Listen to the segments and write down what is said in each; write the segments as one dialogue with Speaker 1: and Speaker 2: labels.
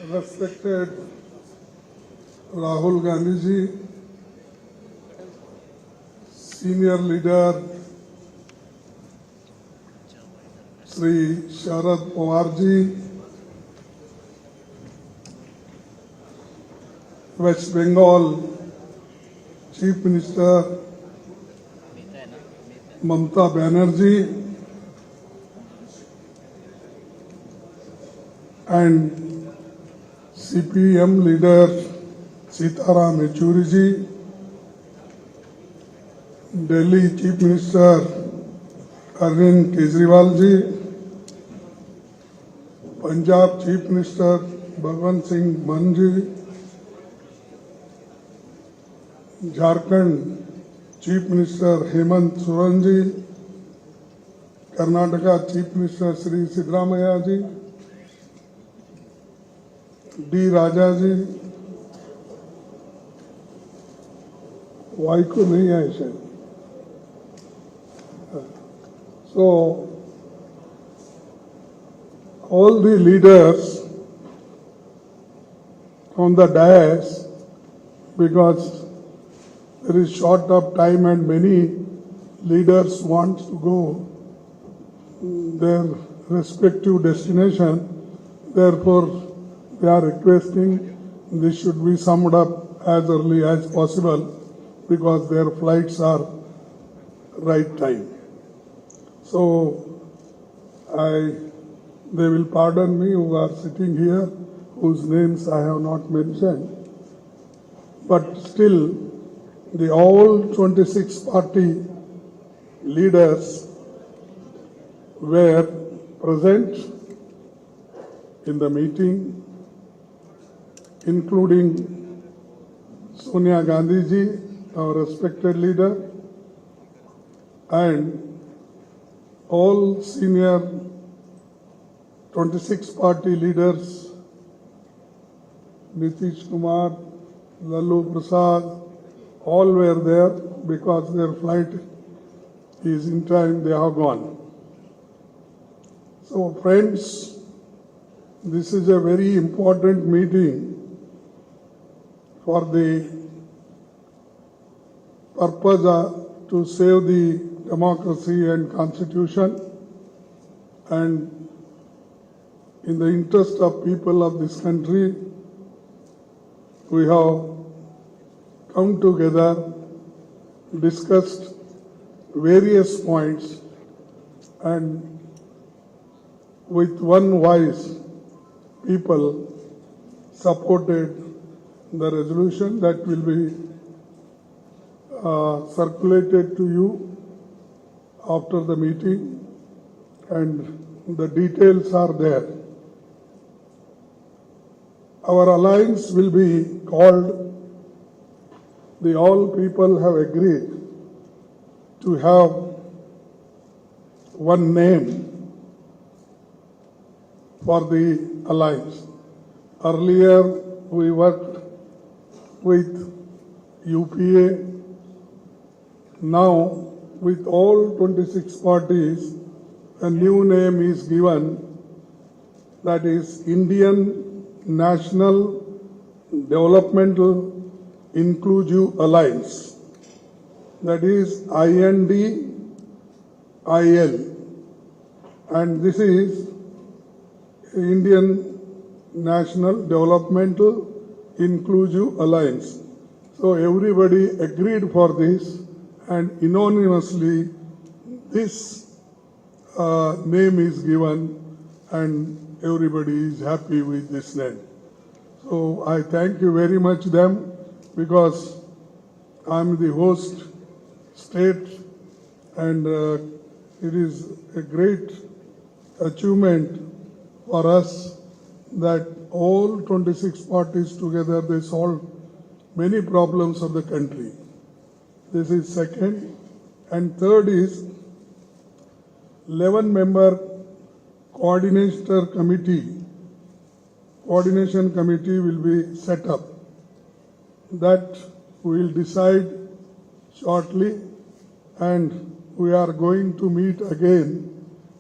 Speaker 1: Respected Rahul Gandhi ji, Senior Leader Sri Sharad Pawar ji, West Bengal Chief Minister Mamata Banerjee, and CPM leader Sitaram Yechuri ji, Delhi Chief Minister Arvind Kejriwal ji, Punjab Chief Minister Bhagwant Singh Mann ji, Jharkhand Chief Minister Hemant Soren ji, Karnataka Chief Minister Sri Siddaramaiah ji, D. Raja ji, Y को नहीं आए शायद. So all the leaders on the dais, because there is short of time and many leaders want to go their respective destination, therefore they are requesting this should be summed up as early as possible because their flights are right time. So they will pardon me who are sitting here, whose names I have not mentioned. But still, the all 26 party leaders were present in the meeting, including Sonia Gandhi ji, our respected leader, and all senior 26 party leaders, Nitish Kumar, Lalu Prasad, all were there because their flight is in time, they have gone. So friends, this is a very important meeting for the purpose to save the democracy and constitution, and in the interest of people of this country, we have come together, discussed various points, and with one voice, people supported the resolution that will be circulated to you after the meeting, and the details are there. Our alliance will be called, the all people have agreed to have one name for the alliance. Earlier we worked with UPA. Now with all 26 parties, a new name is given, that is Indian National Developmental Inclusive Alliance, that is INDIL, and this is Indian National Developmental Inclusive Alliance. So everybody agreed for this, and unanimously this name is given, and everybody is happy with this name. So I thank you very much them, because I am the host state, and it is a great achievement for us that all 26 parties together, they solved many problems of the country. This is second. And third is 11-member coordination committee will be set up. That we will decide shortly, and we are going to meet again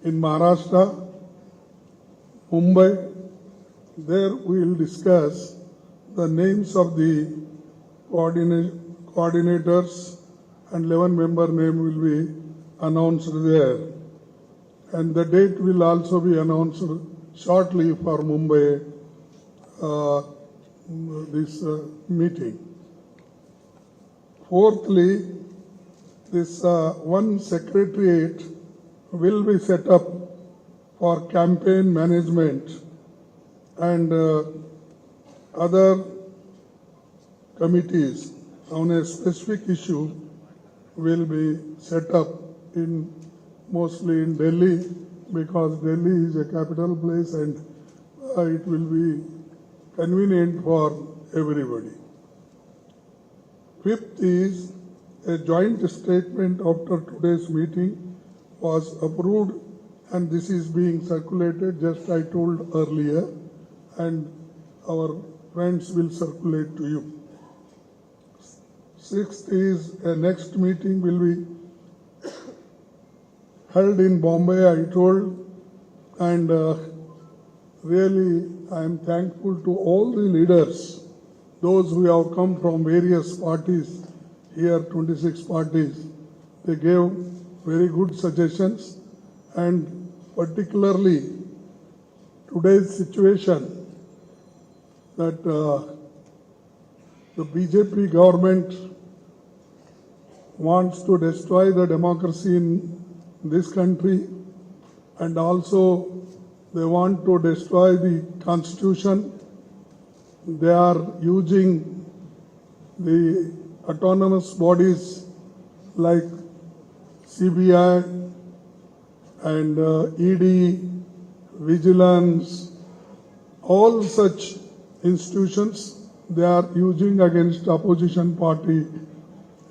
Speaker 1: in Maharashtra, Mumbai, There we will discuss the names of the coordinators and 11-member name will be announced there. And the date will also be announced shortly for Mumbai, this meeting. Fourthly, this one secretariat will be set up for campaign management and other committees on a specific issue will be set up in mostly in Delhi, because Delhi is a capital place and it will be convenient for everybody. Fifth is a joint statement after today's meeting was approved, and this is being circulated, just I told earlier, and our friends will circulate to you. Sixth is a next meeting will be held in Bombay, I told, and really I am thankful to all the leaders, those who have come from various parties, here 26 parties. They gave very good suggestions, and particularly today's situation that the BJP government wants to destroy the democracy in this country, and also they want to destroy the constitution. They are using the autonomous bodies like CBI and ED, vigilance, all such institutions they are using against opposition party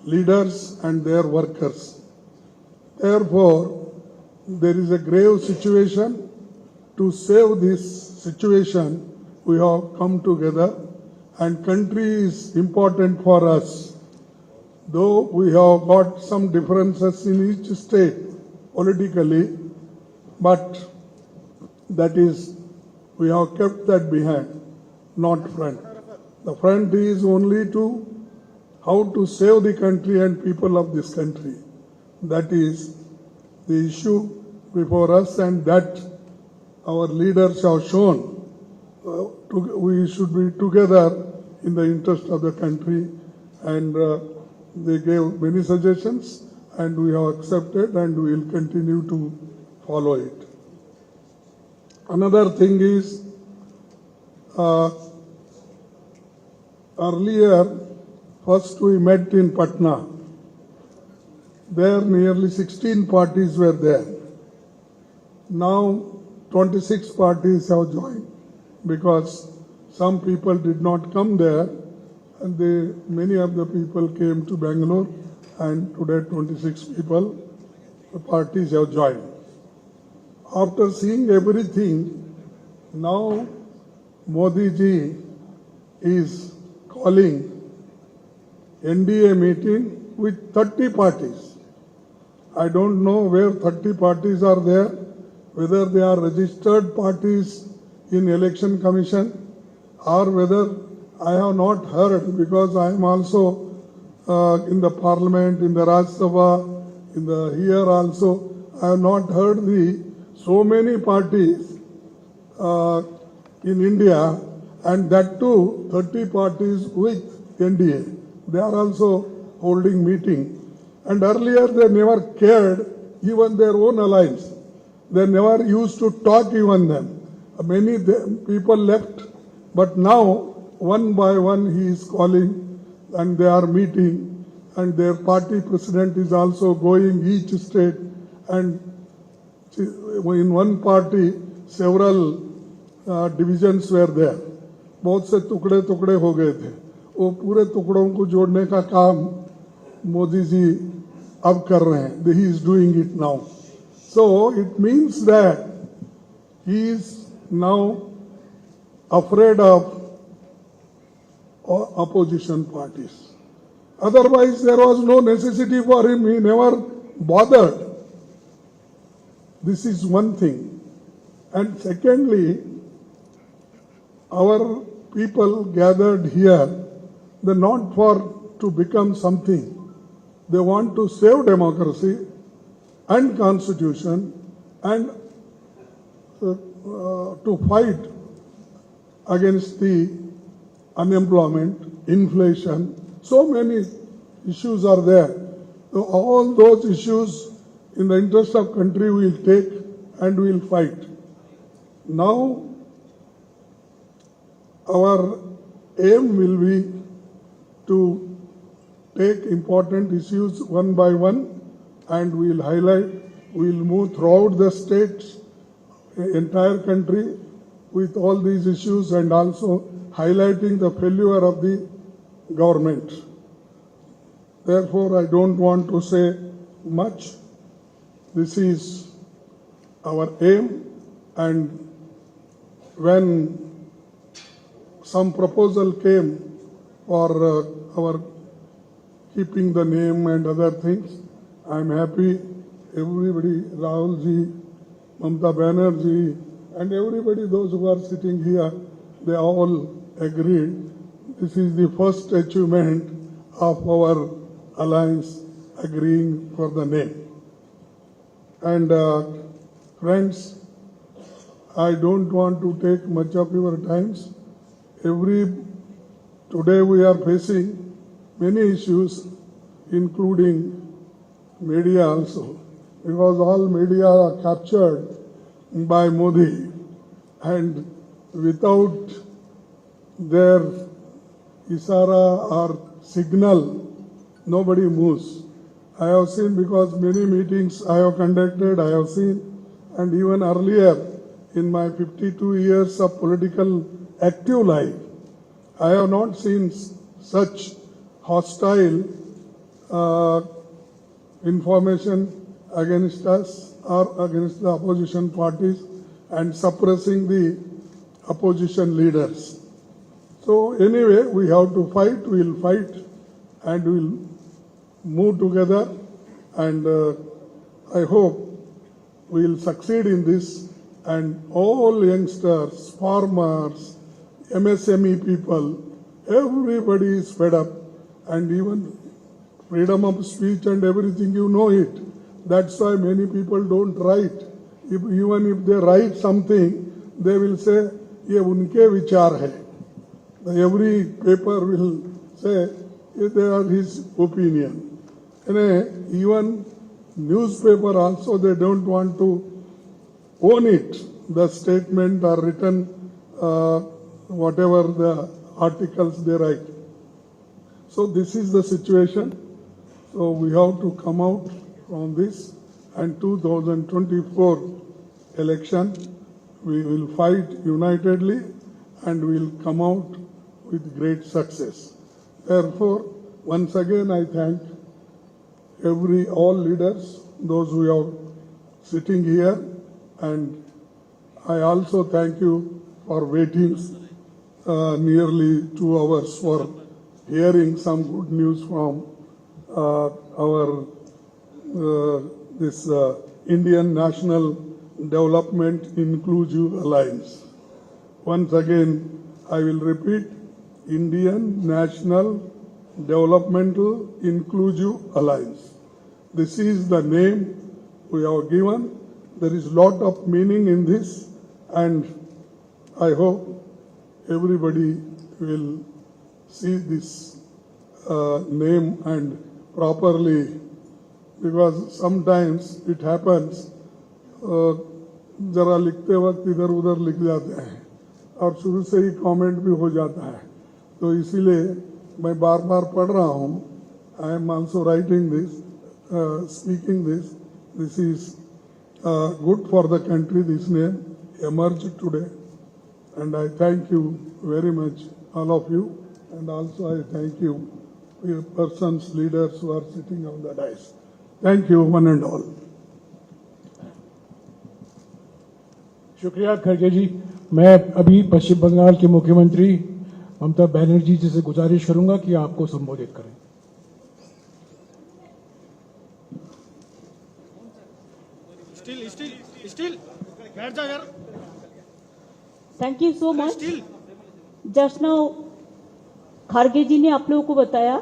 Speaker 1: leaders and their workers. Therefore, there is a grave situation. To save this situation, we have come together, and country is important for us. Though we have got some differences in each state politically, but that is, we have kept that behind, not front. The front is only to how to save the country and people of this country. That is the issue before us, and that our leaders have shown. We should be together in the interest of the country, and they gave many suggestions, and we have accepted, and we will continue to follow it. Another thing is, earlier, first we met in Patna. There nearly 16 parties were there. Now 26 parties have joined, because some people did not come there, and many of the people came to Bangalore, and today 26 people, the parties have joined. After seeing everything, now Modi ji is calling NDA meeting with 30 parties. I don't know where 30 parties are there, whether they are registered parties in Election Commission, or whether I have not heard, because I am also in the Parliament, in the Rajya Sabha, here also, I have not heard so many parties in India, and that too 30 parties with NDA. They are also holding meeting. And earlier they never cared even their own alliance. They never used to talk even them. Many people left, but now one by one he is calling, and they are meeting, and their party president is also going each state, and in one party several divisions were there. बहुत से टुकड़े टुकड़े हो गए थे. वो पूरे टुकड़ों को जोड़ने का काम मोदी जी अब कर रहे हैं. He is doing it now. So it means that he is now afraid of opposition parties. Otherwise, there was no necessity for him. He never bothered. This is one thing. And secondly, our people gathered here, they're not for to become something. They want to save democracy and constitution and to fight against the unemployment, inflation. So many issues are there. So all those issues in the interest of country we will take and we will fight. Now our aim will be to take important issues one by one and we will highlight, we will move throughout the states, entire country with all these issues and also highlighting the failure of the government. Therefore, I don't want to say much. This is our aim, and when some proposal came for our keeping the name and other things, I'm happy everybody, Rahul ji, Mamata Banerjee, and everybody, those who are sitting here, they all agreed. This is the first achievement of our alliance agreeing for the name. And friends, I don't want to take much of your times. Today we are facing many issues, including media also, because all media are captured by Modi, and without their isara or signal, nobody moves. I have seen, because many meetings I have conducted, I have seen, and even earlier in my 52 years of political active life, I have not seen such hostile information against us or against the opposition parties and suppressing the opposition leaders. So anyway, we have to fight, we will fight and we will move together, and I hope we will succeed in this, and all youngsters, farmers, MSME people, everybody is fed up, and even freedom of speech and everything, you know it. That's why many people don't write. Even if they write something, they will say, ये उनके विचार है. Every paper will say, they are his opinion. And even newspaper also, they don't want to own it, the statement or written, whatever the articles they write. So this is the situation. So we have to come out from this, and 2024 election, we will fight unitedly and we will come out with great success. Therefore, once again I thank all leaders, those who are sitting here, and I also thank you for waiting nearly 2 hours for hearing some good news from our Indian National Development Inclusive Alliance. Once again, I will repeat, Indian National Developmental Inclusive Alliance. This is the name we have given. There is a lot of meaning in this, and I hope everybody will see this name and properly, because sometimes it happens, जरा लिखते वक्त इधर उधर लिख जाते हैं और शुरू से ही कमेंट भी हो जाता है, तो इसीलिए मैं बार बार पढ़ रहा हूँ. I am also writing this, speaking this. This is good for the country. This name emerged today, and I thank you very much, all of you, and also I thank you, your persons, leaders who are sitting on the dais. Thank you, one and all.
Speaker 2: शुक्रिया खड़गे जी. मैं अभी पश्चिम बंगाल के मुख्यमंत्री ममता बनर्जी जी से गुजारिश करूंगा कि आपको संबोधित करें.
Speaker 3: Still बैठ जा यार.
Speaker 4: Thank you so much.
Speaker 3: Still just now Kharge ji ने आप लोगों को बताया,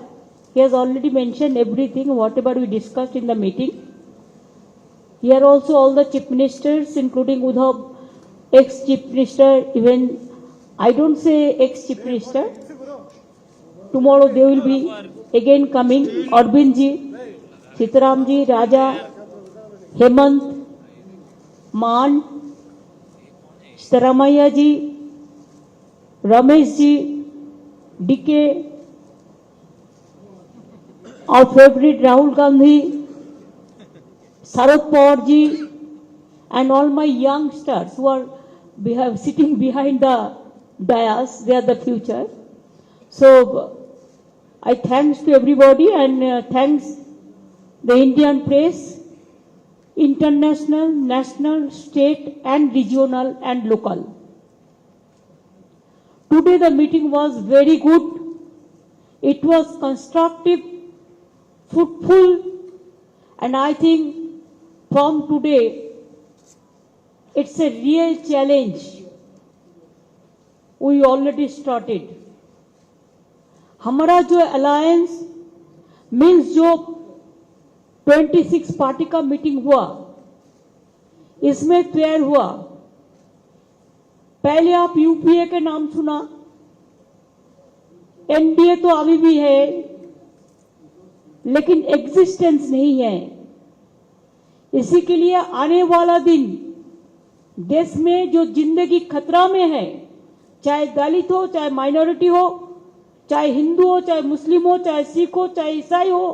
Speaker 3: he has already mentioned everything whatever we discussed in the meeting. Here also all the chief ministers, including Udhav, ex-chief minister, even I don't say ex-chief minister. Tomorrow they will be again coming. Arvind ji, Sitaram ji, Raja, Hemant, मान, सरामैया जी, Ramesh ji, DK, our favorite Rahul Gandhi, Sharad Pawar ji, and all my youngsters who are sitting behind the dais, they are the future. So I thanks to everybody and thanks the Indian press, international, national, state and regional and local. Today the meeting was very good. It was constructive, fruitful, and I think from today it's a real challenge. We already started. हमारा जो alliance means जो 26 party का meeting हुआ, इसमें तैयार हुआ। पहले आप यूपीए के नाम सुना, एनडीए तो अभी भी है लेकिन एग्जिस्टेंस नहीं है। इसी के लिए आने वाला दिन देश में जो जिंदगी खतरा में है, चाहे दलित हो, चाहे माइनॉरिटी हो, चाहे हिंदू हो, चाहे मुस्लिम हो, चाहे सिख हो, चाहे ईसाई हो,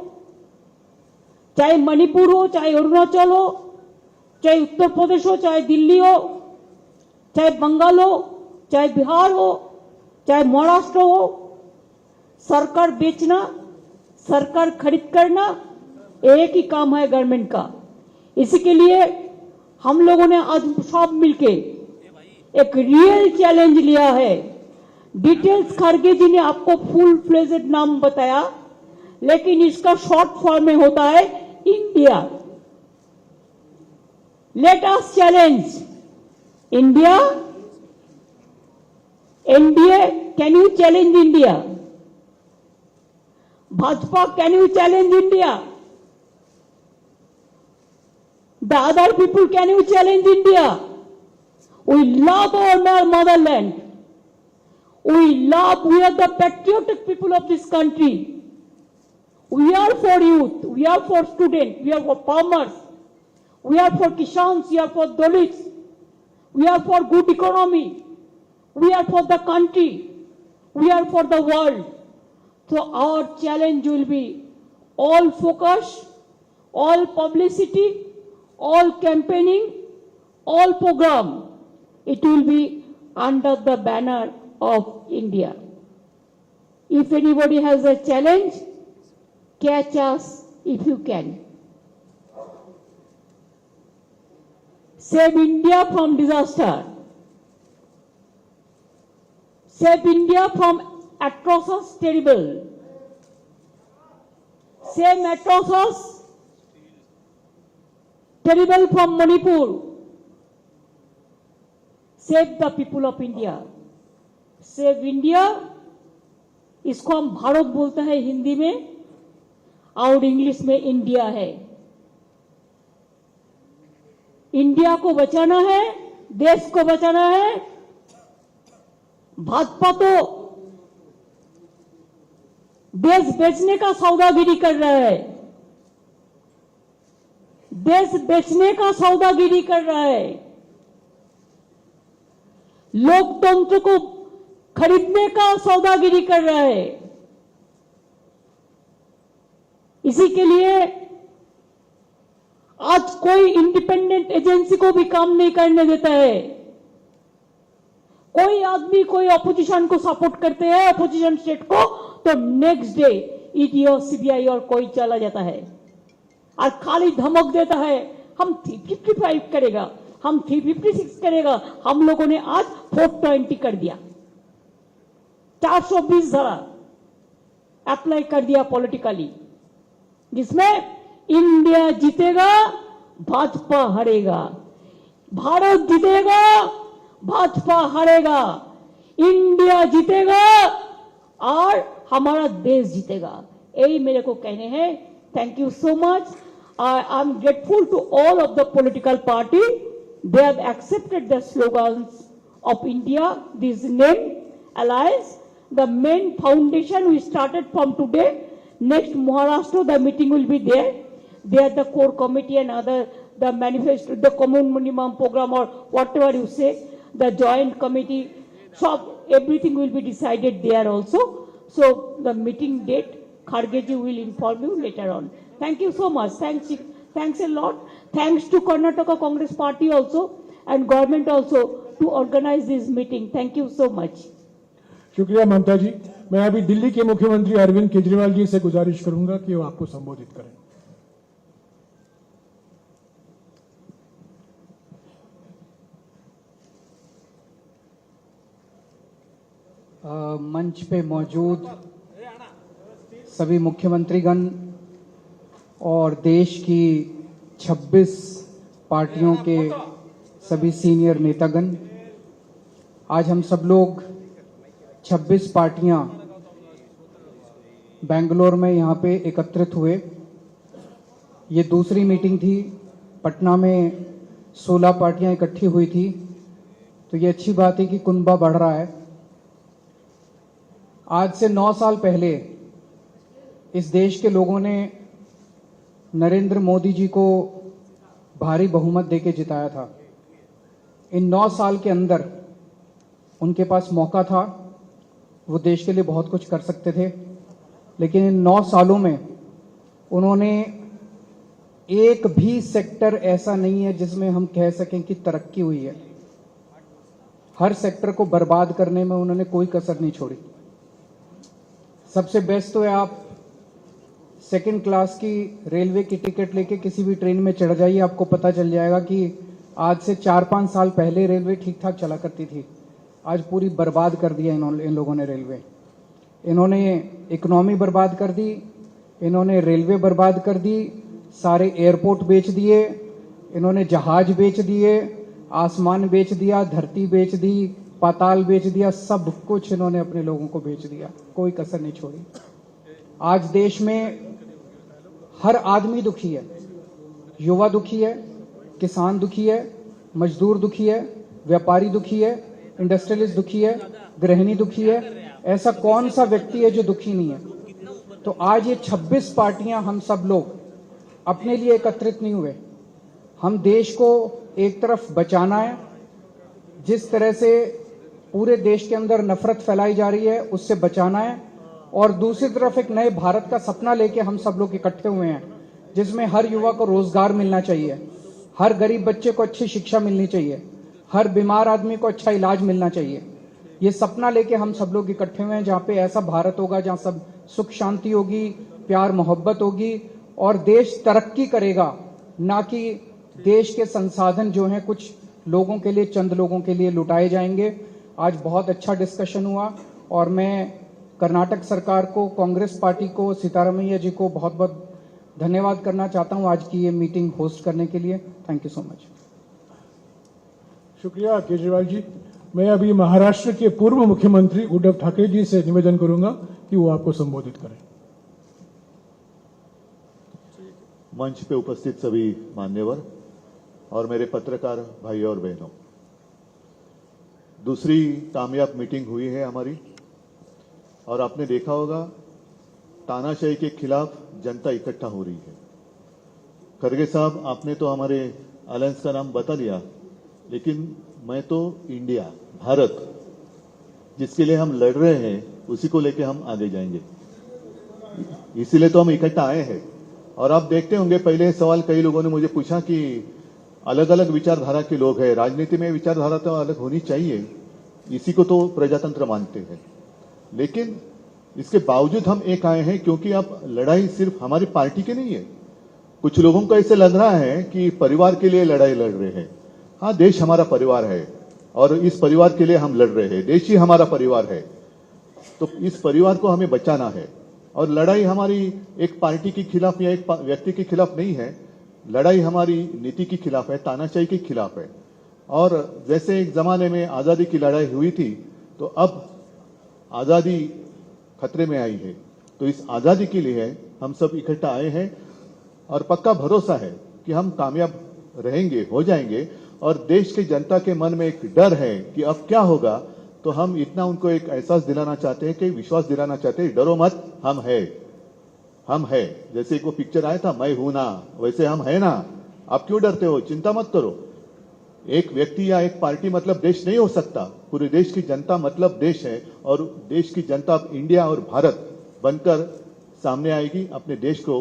Speaker 3: चाहे मणिपुर हो, चाहे अरुणाचल हो, चाहे उत्तर प्रदेश हो, चाहे दिल्ली हो, चाहे बंगाल हो, चाहे बिहार हो, चाहे महाराष्ट्र हो, सरकार बेचना, सरकार खरीद करना एक ही काम है गवर्नमेंट का। इसी के लिए हम लोगों ने आज सब मिलके एक रियल चैलेंज लिया है। डिटेल्स खारगे जी ने आपको फुल फ्लेजेड नाम बताया, लेकिन इसका शॉर्ट फॉर्म में होता है India. Let us challenge India. NDA, can you challenge India? Bhajpa, can you challenge India? The other people, can you challenge India? We love our motherland. We are the patriotic people of this country. We are for youth, we are for students, we are for farmers, we are for Kishans, we are for Dalits, we are for good economy, we are for the country, we are for the world. So our challenge will be all focus, all publicity, all campaigning, all program. It will be under the banner of India. If anybody has a challenge, catch us if you can. Save India from disaster. Save India from atrocious terrible. Save atrocious terrible from Manipur. Save the people of India. Save India, इसको हम भारत बोलते हैं हिंदी में और English में India है। India को बचाना है, देश को बचाना है। भाजपा तो देश बेचने का सौदागिरी कर रहा है, देश बेचने का सौदागिरी कर रहा है, लोकतंत्र को खरीदने का सौदागिरी कर रहा है। इसी के लिए आज कोई इंडिपेंडेंट एजेंसी को भी काम नहीं करने देता है। कोई आदमी कोई अपोजिशन को सपोर्ट करते हैं, अपोजिशन स्टेट को, तो नेक्स्ट डे ईडी और सीबीआई और कोई चला जाता है और खाली धमक देता है हम 355 करेगा, हम 356 करेगा। हम लोगों ने आज 420 कर दिया, 420 धारा अप्लाई कर दिया पॉलिटिकली, जिसमें इंडिया जीतेगा, भाजपा हारेगा, भारत जीतेगा, भाजपा हारेगा। इंडिया जीतेगा और हमारा देश जीतेगा, यही मेरे को कहने हैं। Thank you so much. I am grateful to all of the political party, they have accepted the slogans of India, this name, alliance. The main foundation we started from today. Next Maharashtra, the meeting will be there. There the core committee and other, the manifesto, the common minimum program or whatever you say, the joint committee, so everything will be decided there also. So the meeting date, Khargeji will inform you later on. Thank you so much. Thanks a lot. Thanks to Karnataka Congress Party also and government also to organize this meeting. Thank you so much.
Speaker 2: शुक्रिया ममता जी। मैं अभी दिल्ली के मुख्यमंत्री अरविंद केजरीवाल जी से गुजारिश करूंगा कि वो आपको संबोधित करें।
Speaker 4: मंच पे मौजूद सभी मुख्यमंत्रीगण और देश की 26 पार्टियों के सभी सीनियर नेतागण, आज हम सब लोग 26 पार्टियां बेंगलोर में यहाँ पे एकत्रित हुए। ये दूसरी मीटिंग थी। पटना में 16 पार्टियां इकट्ठी हुई थी, तो ये अच्छी बात है कि कुनबा बढ़ रहा है। आज से 9 साल पहले इस देश के लोगों ने नरेंद्र मोदी जी को भारी बहुमत देके जिताया था। इन 9 साल के अंदर उनके पास मौका था, वो देश के लिए बहुत कुछ कर सकते थे, लेकिन इन 9 सालों में उन्होंने एक भी सेक्टर ऐसा नहीं है जिसमें हम कह सकें कि तरक्की हुई है। हर सेक्टर को बर्बाद करने में उन्होंने कोई कसर नहीं छोड़ी। सबसे बेस्ट तो है आप सेकंड क्लास की रेलवे की टिकट लेके किसी भी ट्रेन में चढ़ जाइए, आपको पता चल जाएगा कि आज से 4-5 साल पहले रेलवे ठीक ठाक चला करती थी। आज पूरी बर्बाद कर दिया इन लोगों ने रेलवे। इन्होंने इकोनॉमी बर्बाद कर दी, इन्होंने रेलवे बर्बाद कर दी, सारे एयरपोर्ट बेच दिए, इन्होंने जहाज बेच दिए, आसमान बेच दिया, धरती बेच दी, पाताल बेच दिया, सब कुछ इन्होंने अपने लोगों को बेच दिया, कोई कसर नहीं छोड़ी। आज देश में हर आदमी दुखी है, युवा दुखी है, किसान दुखी है, मजदूर दुखी है, व्यापारी दुखी है, इंडस्ट्रियलिस्ट दुखी है, गृहिणी दुखी है। ऐसा कौन सा व्यक्ति है जो दुखी नहीं है? तो आज ये 26 पार्टियां हम सब लोग अपने लिए एकत्रित नहीं हुए। हम देश को एक तरफ बचाना है, जिस तरह से पूरे देश के अंदर नफरत फैलाई जा रही है उससे बचाना है, और दूसरी तरफ एक नए भारत का सपना लेके हम सब लोग इकट्ठे हुए हैं, जिसमें हर युवा को रोजगार मिलना चाहिए, हर गरीब बच्चे को अच्छी शिक्षा मिलनी चाहिए, हर बीमार आदमी को अच्छा इलाज मिलना चाहिए। ये सपना लेके हम सब लोग इकट्ठे हुए हैं, जहां पे ऐसा भारत होगा जहां सब सुख शांति होगी, प्यार मोहब्बत होगी और देश तरक्की करेगा, ना कि देश के संसाधन जो हैं कुछ लोगों के लिए, चंद लोगों के लिए लुटाए जाएंगे। आज बहुत अच्छा डिस्कशन हुआ और मैं कर्नाटक सरकार को, कांग्रेस पार्टी को, सीतारामैया जी को बहुत बहुत धन्यवाद करना चाहता हूं आज की ये मीटिंग होस्ट करने के लिए। Thank you so much.
Speaker 2: शुक्रिया केजरीवाल जी। मैं अभी महाराष्ट्र के पूर्व मुख्यमंत्री उद्धव ठाकरे जी से निवेदन करूंगा कि वो आपको संबोधित करें।
Speaker 5: मंच पे उपस्थित सभी मान्यवर और मेरे पत्रकार भाई और बहनों, दूसरी कामयाब मीटिंग हुई है हमारी और आपने देखा होगा तानाशाही के खिलाफ जनता इकट्ठा हो रही है। खरगे साहब, आपने तो हमारे अलायंस का नाम बता दिया, लेकिन मैं तो इंडिया, भारत जिसके लिए हम लड़ रहे हैं उसी को लेके हम आगे जाएंगे, इसीलिए तो हम इकट्ठा आए हैं। और आप देखते होंगे पहले सवाल कई लोगों ने मुझे पूछा कि अलग अलग विचारधारा के लोग हैं, राजनीति में विचारधारा तो अलग होनी चाहिए, इसी को तो प्रजातंत्र मानते हैं, लेकिन इसके बावजूद हम एक आए हैं क्योंकि अब लड़ाई सिर्फ हमारी पार्टी की नहीं है। कुछ लोगों को ऐसे लग रहा है कि परिवार के लिए लड़ाई लड़ रहे हैं। हाँ, देश हमारा परिवार है और इस परिवार के लिए हम लड़ रहे हैं, देश ही हमारा परिवार है, तो इस परिवार को हमें बचाना है। और लड़ाई हमारी एक पार्टी के खिलाफ या एक व्यक्ति के खिलाफ नहीं है, लड़ाई हमारी नीति के खिलाफ है, तानाशाही के खिलाफ है। और जैसे एक जमाने में आजादी की लड़ाई हुई थी तो अब आजादी खतरे में आई है। तो इस आजादी के लिए हम सब इकट्ठा आए हैं और पक्का भरोसा है कि हम कामयाब रहेंगे, हो जाएंगे। और देश की जनता के मन में एक डर है कि अब क्या होगा, तो हम इतना उनको एक एहसास दिलाना चाहते हैं, कि विश्वास दिलाना चाहते हैं, डरो मत, हम है। जैसे एक वो पिक्चर आया था मैं हूं ना, वैसे हम है ना, आप क्यों डरते हो, चिंता मत करो। एक व्यक्ति या एक पार्टी मतलब देश नहीं हो सकता, पूरे देश की जनता मतलब देश है। और देश की जनता अब इंडिया और भारत बनकर सामने आएगी। अपने देश को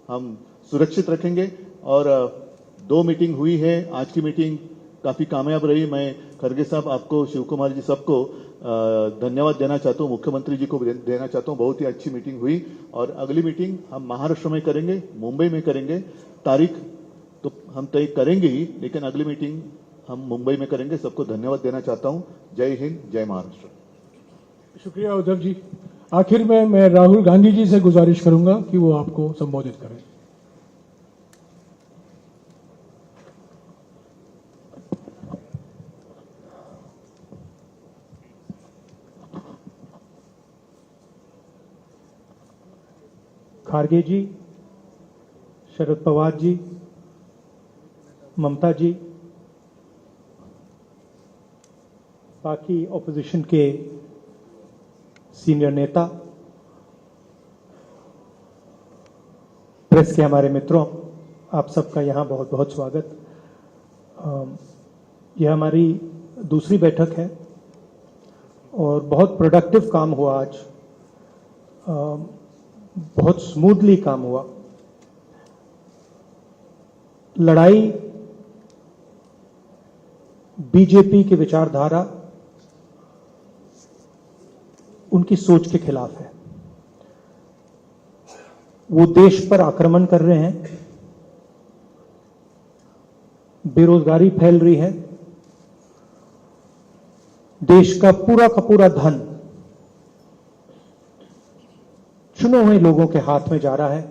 Speaker 5: हम सुरक्षित रखेंगे। और 2 मीटिंग हुई है, आज की मीटिंग काफी कामयाब रही। मैं खड़गे साहब, आपको, शिव कुमार जी, सबको धन्यवाद देना चाहता हूँ, मुख्यमंत्री जी को देना चाहता हूँ। बहुत ही अच्छी मीटिंग हुई। और अगली मीटिंग हम महाराष्ट्र में करेंगे, मुंबई में करेंगे। तारीख तो हम तय करेंगे ही, लेकिन अगली मीटिंग हम मुंबई में करेंगे। सबको धन्यवाद देना चाहता हूं। जय हिंद, जय महाराष्ट्र।
Speaker 2: शुक्रिया उद्धव जी। आखिर में मैं राहुल गांधी जी से गुजारिश करूंगा कि वो आपको संबोधित करें।
Speaker 6: खारगे जी, शरद पवार जी, ममता जी, बाकी ऑपोजिशन के सीनियर नेता, प्रेस के हमारे मित्रों, आप सबका यहाँ बहुत बहुत स्वागत। यह हमारी दूसरी बैठक है और बहुत प्रोडक्टिव काम हुआ आज। बहुत स्मूथली काम हुआ। लड़ाई बीजेपी की विचारधारा, उनकी सोच के खिलाफ है। वो देश पर आक्रमण कर रहे हैं, बेरोजगारी फैल रही है, देश का पूरा धन चुने हुए लोगों के हाथ में जा रहा है।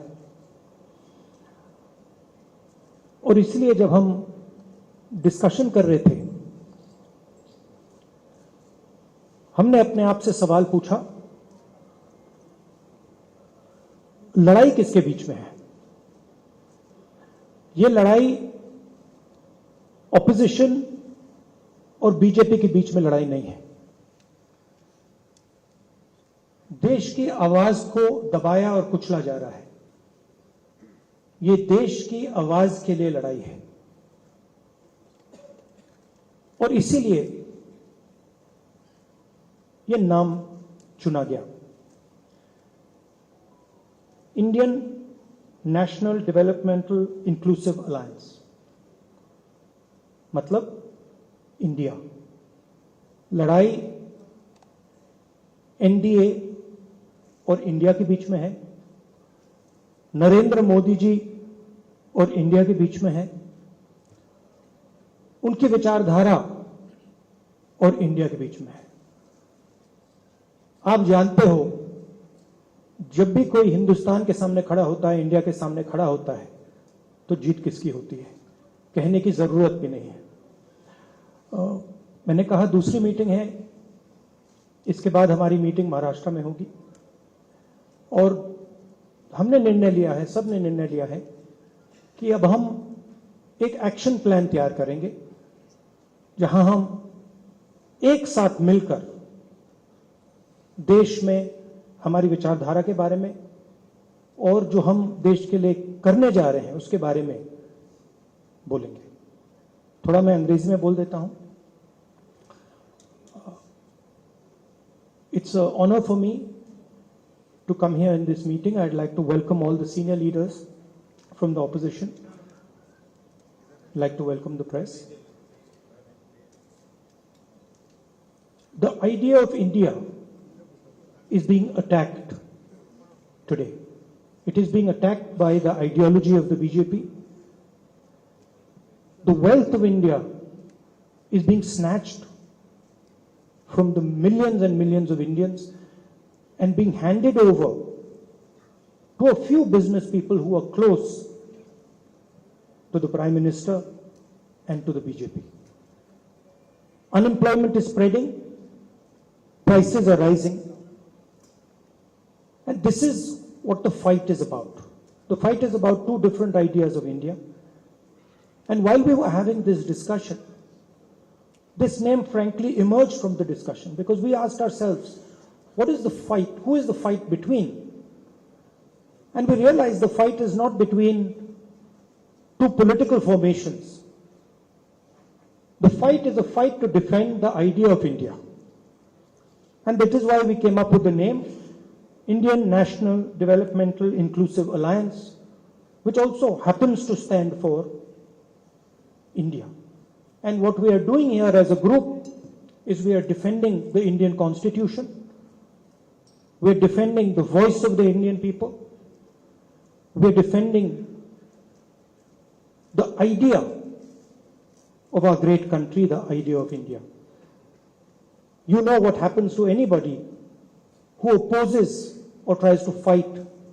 Speaker 6: और इसलिए जब हम डिस्कशन कर रहे थे, हमने अपने आप से सवाल पूछा, लड़ाई किसके बीच में है? यह लड़ाई ऑपोजिशन और बीजेपी के बीच में लड़ाई नहीं है। देश की आवाज को दबाया और कुचला जा रहा है। यह देश की आवाज के लिए लड़ाई है और इसीलिए यह नाम चुना गया, Indian national developmental inclusive alliance, मतलब इंडिया। लड़ाई एनडीए और इंडिया के बीच में है, नरेंद्र मोदी जी और इंडिया के बीच में है, उनकी विचारधारा और इंडिया के बीच में है। आप जानते हो, जब भी कोई हिंदुस्तान के सामने खड़ा होता है, इंडिया के सामने खड़ा होता है, तो जीत किसकी होती है, कहने की जरूरत भी नहीं है। मैंने कहा दूसरी मीटिंग है, इसके बाद हमारी मीटिंग महाराष्ट्र में होगी और हमने निर्णय लिया है, सबने निर्णय लिया है कि अब हम एक एक्शन प्लान तैयार करेंगे जहां हम एक साथ मिलकर देश में हमारी विचारधारा के बारे में और जो हम देश के लिए करने जा रहे हैं उसके बारे में बोलेंगे। थोड़ा मैं अंग्रेजी में बोल देता हूं। It's an honor for me to come here in this meeting. I'd like to welcome all the senior leaders from the opposition. I'd like to welcome the press. The idea of India is being attacked today. It is being attacked by the ideology of the BJP. The wealth of India is being snatched from the millions and millions of Indians and being handed over to a few business people who are close to the Prime Minister and to the BJP. Unemployment is spreading. prices are rising. And this is what the fight is about. The fight is about two different ideas of India. And while we were having this discussion, this name frankly emerged from the discussion because we asked ourselves, what is the fight? Who is the fight between? And we realized the fight is not between two political formations. The fight is a fight to defend the idea of India. And that is why we came up with the name Indian National Developmental Inclusive Alliance, which also happens to stand for India. And what we are doing here as a group is we are defending the Indian Constitution. We are defending the voice of the Indian people. We are defending the idea of our great country, the idea of India. You know what happens to anybody who opposes or tries to fight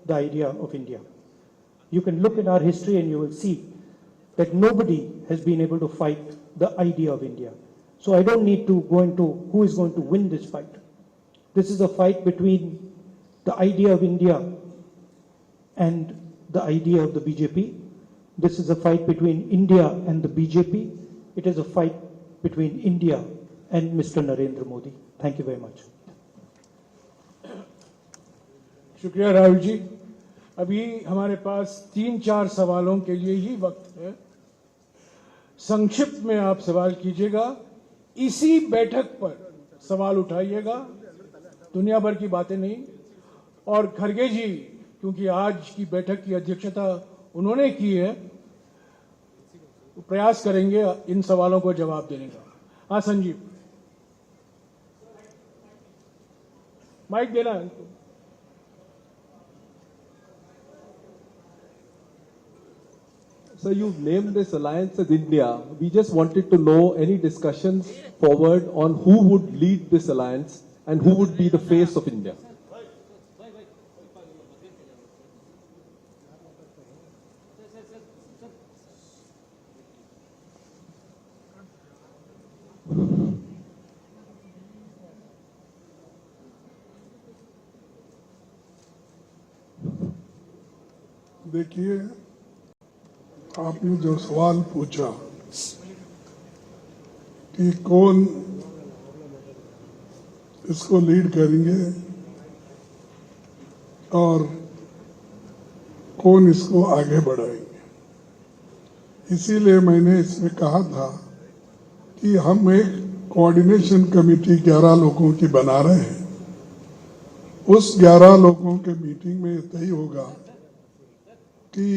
Speaker 6: the idea of India. You can look in our history and you will see that nobody has been able to fight the idea of India. So I don't need to go into who is going to win this fight. This is a fight between the idea of India and the idea of the BJP. This is a fight between India and the BJP. It is a fight between India and Mr. Narendra Modi. Thank you very much.
Speaker 2: शुक्रिया राहुल जी। अभी हमारे पास 3-4 सवालों के लिए ही वक्त है। संक्षिप्त में आप सवाल कीजिएगा, इसी बैठक पर सवाल उठाइएगा, दुनिया भर की बातें नहीं। और खरगे जी, क्योंकि आज की बैठक की अध्यक्षता उन्होंने की है, प्रयास करेंगे इन सवालों को जवाब देने का। हाँ संजीव, माइक देना।
Speaker 7: So you've named this alliance as India. We just wanted to know any discussions forward on who would lead this alliance and who would be the face of India.
Speaker 1: देखिए, आपने जो सवाल पूछा कि कौन इसको लीड करेंगे और कौन इसको आगे बढ़ाएंगे, इसीलिए मैंने इसमें कहा था कि हम एक कोऑर्डिनेशन कमेटी 11 लोगों की बना रहे हैं। उस 11 लोगों के मीटिंग में तय होगा कि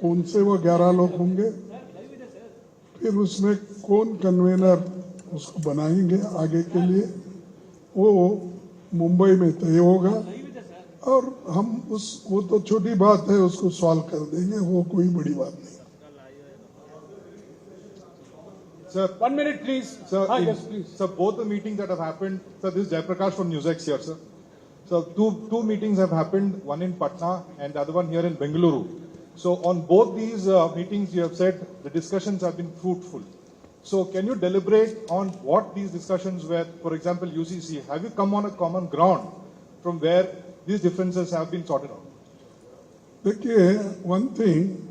Speaker 1: कौन से वो 11 लोग होंगे, फिर उसमें कौन कन्वेनर उसको बनाएंगे आगे के लिए, वो मुंबई में तय होगा। और हम वो तो छोटी बात है, उसको सॉल्व कर देंगे, वो कोई बड़ी बात नहीं।
Speaker 8: Sir,
Speaker 2: 1 minute please.
Speaker 8: sir,
Speaker 2: Yes please.
Speaker 8: sir, both the meetings that have happened, sir, this is Jayaprakash from NewsX here, sir. So two meetings have happened, one in Patna and the other one here in Bengaluru. So on both these meetings, you have said the discussions have been fruitful. So can you deliberate on what these discussions were? For example, UCC, have you come on a common ground from where these differences have been sorted out?
Speaker 1: देखिए, one thing,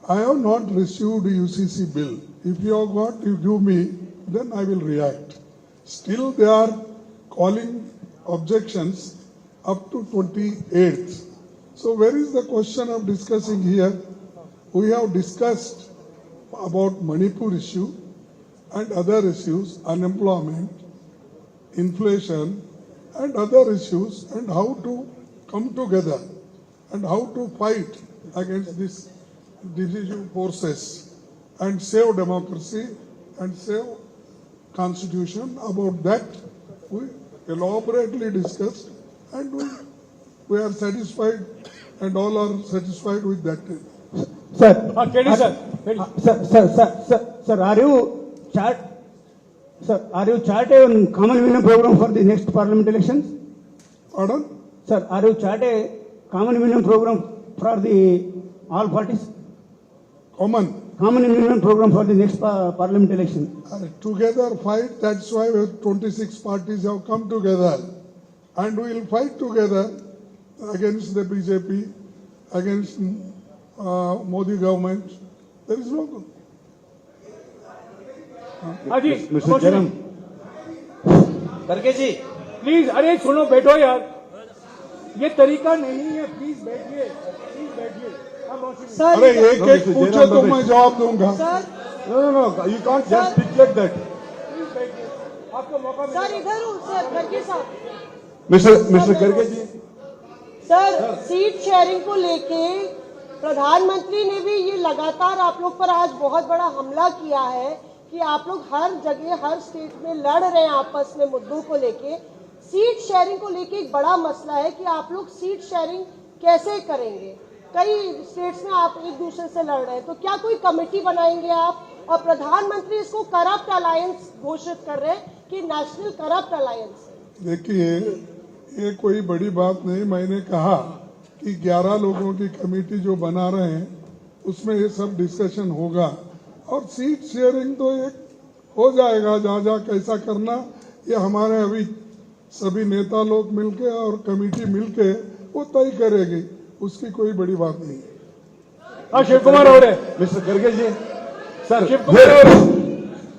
Speaker 1: I have not received UCC bill. If you have got, you give me, then I will react. Still, they are calling objections up to 28th. So where is the question of discussing here? We have discussed about Manipur issue and other issues, unemployment, inflation and other issues, and how to come together and how to fight against these divisive forces and save democracy and save constitution. About that we elaborately discussed, and we are satisfied, and all are satisfied with that.
Speaker 6: Sir,
Speaker 2: Keddy sir.
Speaker 9: Sir, are you chart a common union program for the next parliament elections?
Speaker 1: Pardon?
Speaker 9: Sir, are you chart a common union program for the all parties?
Speaker 1: Common.
Speaker 9: common minimum program for the next parliament election.
Speaker 1: Together fight, that's why 26 parties have come together. And we will fight together against the BJP, against Modi government. There is no...
Speaker 2: Haji
Speaker 5: Mr. Chairman,
Speaker 10: खड़गे जी
Speaker 2: please, अरे सुनो, बैठो यार, ये तरीका नहीं है, please बैठिए, प्लीज बैठिए।
Speaker 3: सर
Speaker 1: अरे एक एक पूछो तो मैं जवाब दूंगा।
Speaker 3: Sir
Speaker 5: no, you can't just speak like that.
Speaker 2: Please बैठिए, आपको मौका मिलेगा।
Speaker 3: सर इधर हूँ सर, खड़गे साहब।
Speaker 5: Mr. Garge ji.
Speaker 3: Sir seat sharing को लेके प्रधानमंत्री ने भी ये लगातार आप लोग पर आज बहुत बड़ा हमला किया है कि आप लोग हर जगह हर स्टेट में लड़ रहे हैं आपस में मुद्दों को लेके। सीट शेयरिंग को लेके एक बड़ा मसला है कि आप लोग सीट शेयरिंग कैसे करेंगे। कई स्टेट्स में आप एक दूसरे से लड़ रहे हैं, तो क्या कोई कमेटी बनाएंगे आप? और प्रधानमंत्री इसको करप्ट अलायंस घोषित कर रहे हैं कि नेशनल करप्ट अलायंस।
Speaker 1: देखिए, ये कोई बड़ी बात नहीं। मैंने कहा कि 11 लोगों की कमेटी जो बना रहे हैं उसमें ये सब डिस्कशन होगा और सीट शेयरिंग तो एक हो जाएगा। जहाँ कैसा करना, ये हमारे अभी सभी नेता लोग मिलके और कमेटी मिलके वो तय करेगी, उसकी कोई बड़ी बात नहीं।
Speaker 2: हाँ, शिव कुमार हो रहे,
Speaker 5: Mr. Garge ji. Sir.
Speaker 2: Shiv Kumar हो रहे,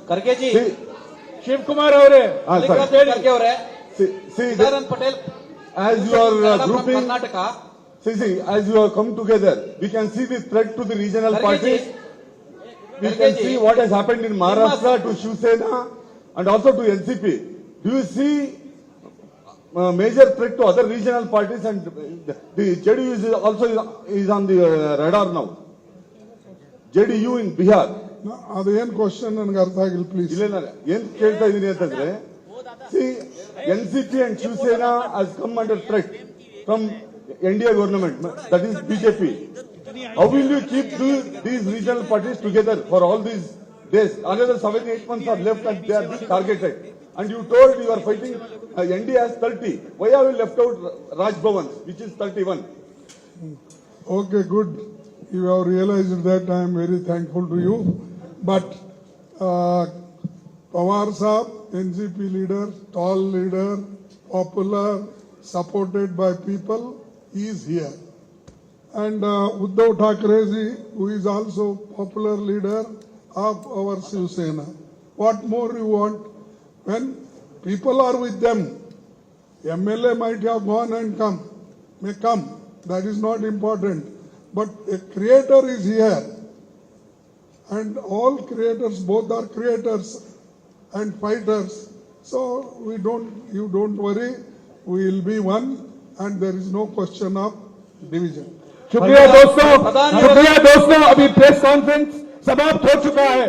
Speaker 10: खड़गे जी
Speaker 2: शिव कुमार हो रहे।
Speaker 10: करके हो रहा है
Speaker 5: See,
Speaker 10: Narayan Patel
Speaker 5: as you are grouping,
Speaker 10: Karnataka
Speaker 5: see, as you have come together, we can see the threat to the regional
Speaker 10: Garge
Speaker 5: parties.
Speaker 10: ji.
Speaker 5: We
Speaker 10: Garge
Speaker 5: can
Speaker 10: ji.
Speaker 5: see what has happened in Maharashtra to Shiv Sena and also to NCP. Do you see major threat to other regional parties, and the JDU is also is on the radar now? JDU in Bihar.
Speaker 1: ಅದೇನ್ question ನನಗೆ ಅರ್ಥ ಆಗಿಲ್ಲ, please.
Speaker 5: ಇಲ್ಲ ಏನ್ ಕೇಳ್ತಾ ಇದೀನಿ ಅಂತಂದ್ರೆ, see, NCP and Shiv Sena has come under threat from NDA government, that is BJP. How will you keep these regional parties together for all these days? Another 7-8 months are left and they are being targeted. And you told you are fighting, NDA has 30. Why have you left out Raj Bhavan, which is 31?
Speaker 1: Okay, good. You have realized that. I am very thankful to you. But Pawar Saab, NCP leader, tall leader, popular, supported by people, he is here. And Uddhav Thackeray ji, who is also popular leader of our Shiv Sena. What more you want? When people are with them, MLA might have gone and may come. That is not important. But a creator is here. And all creators, both are creators and fighters. So you don't worry, we will be one and there is no question of division.
Speaker 2: शुक्रिया दोस्तों, अभी press conference समाप्त हो चुका है।